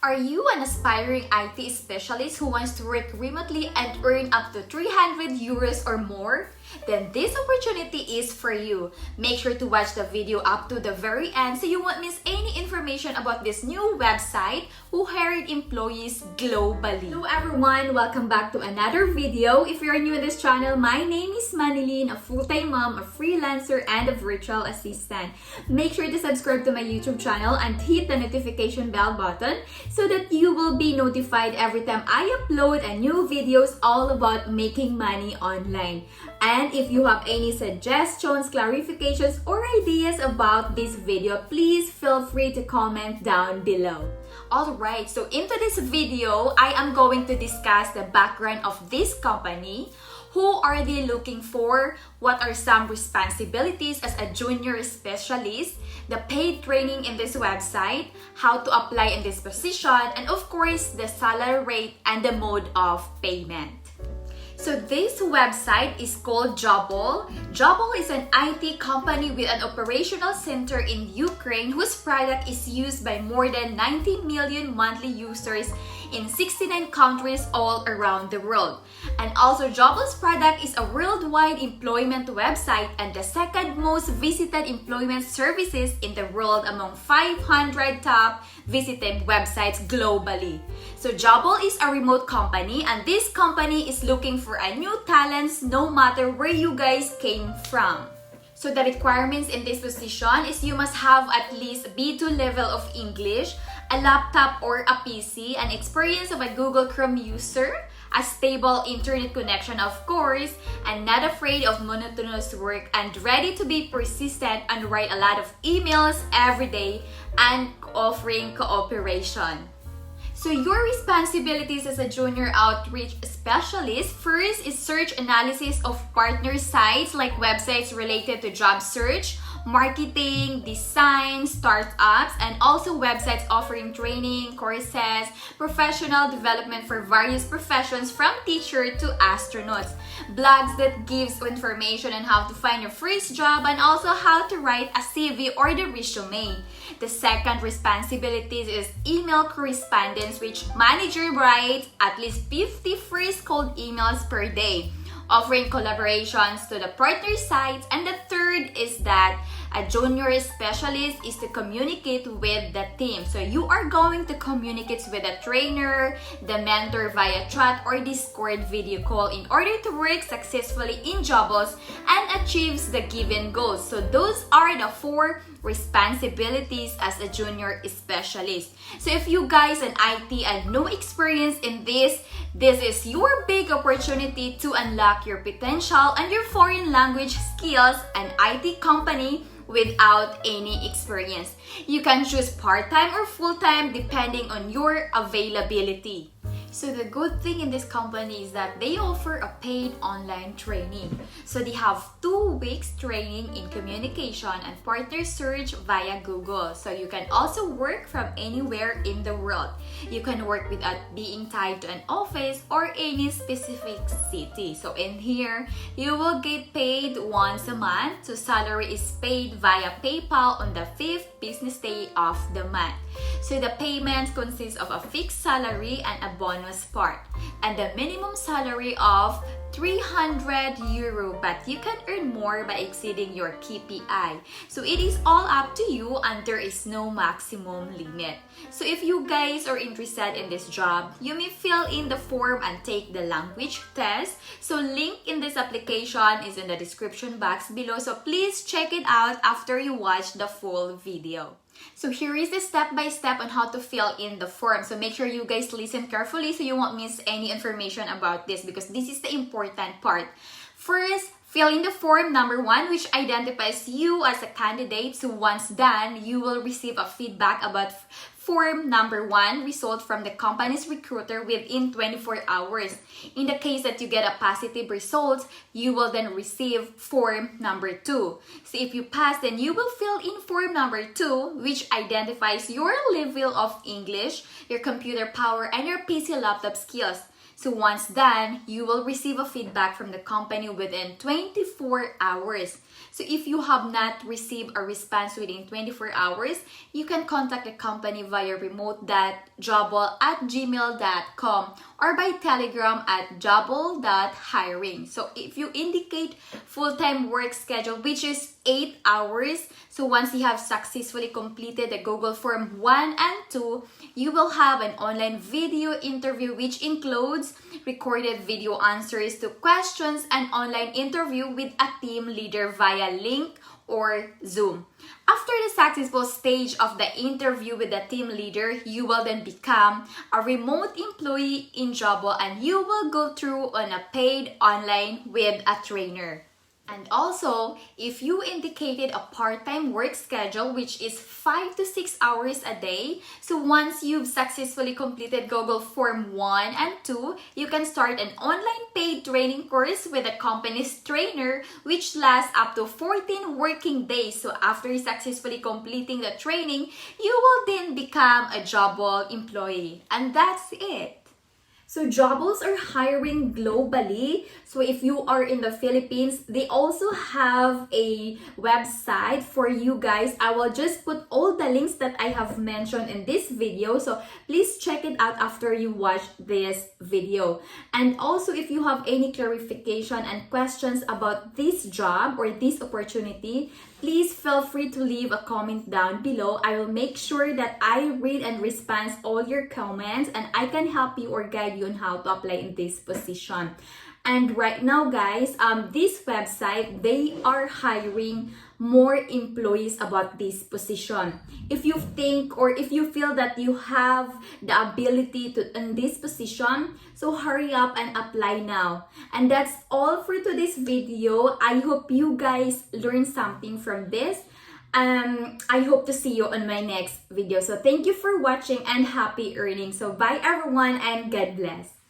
Are you an aspiring IT specialist who wants to work remotely and earn up to 300 euros or more? Then this opportunity is for you. Make sure to watch the video up to the very end so you won't miss any information about this new website who hired employees globally. Hello everyone! Welcome back to another video. If you're new to this channel, my name is Manilyn, a full-time mom, a freelancer, and a virtual assistant. Make sure to subscribe to my YouTube channel and hit the notification bell button so that you will be notified every time I upload a new videos all about making money online. And if you have any suggestions, clarifications, or ideas about this video, please feel free to comment down below. Alright, so into this video, I am going to discuss the background of this company. Who are they looking for? What are some responsibilities as a junior specialist? The paid training in this website, how to apply in this position, and of course, the salary rate and the mode of payment. So this website is called Jobble. Jobble is an IT company with an operational center in Ukraine whose product is used by more than 90 million monthly users in 69 countries all around the world. And also Jobble's product is a worldwide employment website and the second most visited employment services in the world among 500 top visited websites globally. So Jobble is a remote company and this company is looking for a new talents no matter where you guys came from. So the requirements in this position is you must have at least B2 level of English, a laptop or a PC, an experience of a Google Chrome user, a stable internet connection of course, and not afraid of monotonous work and ready to be persistent and write a lot of emails every day and offering cooperation. So your responsibilities as a junior outreach specialist, first is search analysis of partner sites like websites related to job search, marketing, design, startups, and also websites offering training, courses, professional development for various professions from teacher to astronauts, blogs that gives information on how to find your first job and also how to write a CV or the resume. The second responsibilities is email correspondence, which manager writes at least 50 first cold emails per day, offering collaborations to the partner sites. And the third is that a junior specialist is to communicate with the team. So you are going to communicate with a trainer, the mentor via chat or Discord video call in order to work successfully in Jobbles and achieves the given goals. So those are the 4 responsibilities as a junior specialist. So if you guys in IT and no experience in this is your big opportunity to unlock your potential and your foreign language skills and IT company without any experience. You can choose part-time or full-time depending on your availability. So the good thing in this company is that they offer a paid online training. So they have 2 weeks training in communication and partner search via Google. So you can also work from anywhere in the world. You can work without being tied to an office or any specific city. So in here, you will get paid once a month. So salary is paid via PayPal on the 5th business day of the month. So the payments consist of a fixed salary and a bonus part, and the minimum salary of 300 euro, but you can earn more by exceeding your KPI. So it is all up to you and there is no maximum limit. So if you guys are interested in this job, you may fill in the form and take the language test. So link in this application is in the description box below. So please check it out after you watch the full video. So here is the step-by-step on how to fill in the form. So make sure you guys listen carefully so you won't miss any information about this because this is the important part. First, fill in the form number 1, which identifies you as a candidate. So once done, you will receive a feedback about form number 1 result from the company's recruiter within 24 hours. In the case that you get a positive result, you will then receive form number 2. So if you pass, then you will fill in form number 2, which identifies your level of English, your computer power, and your PC laptop skills. So once done, you will receive a feedback from the company within 24 hours. So if you have not received a response within 24 hours, you can contact the company via remote.jobble@gmail.com or by telegram at jobble.hiring. So if you indicate full-time work schedule, which is 8 hours, so once you have successfully completed the Google Form 1 and 2, you will have an online video interview which includes recorded video answers to questions and online interview with a team leader via link or Zoom. After the successful stage of the interview with the team leader, you will then become a remote employee in Jobble and you will go through on a paid online with a trainer. And also, if you indicated a part-time work schedule, which is 5 to 6 hours a day, so once you've successfully completed Google Form 1 and 2, you can start an online paid training course with a company's trainer, which lasts up to 14 working days. So after successfully completing the training, you will then become a Jobble employee. And that's it. So Jobbles are hiring globally. So if you are in the Philippines, they also have a website for you guys. I will just put all the links that I have mentioned in this video. So please check it out after you watch this video. And also if you have any clarification and questions about this job or this opportunity, please feel free to leave a comment down below. I will make sure that I read and respond all your comments and I can help you or guide you on how to apply in this position. And right now guys, this website, they are hiring more employees about this position. If you think or if you feel that you have the ability to in this position, so hurry up and apply now. And that's all for today's video. I hope you guys learned something from this. I hope to see you on my next video. So thank you for watching and happy earning. So bye everyone and God bless.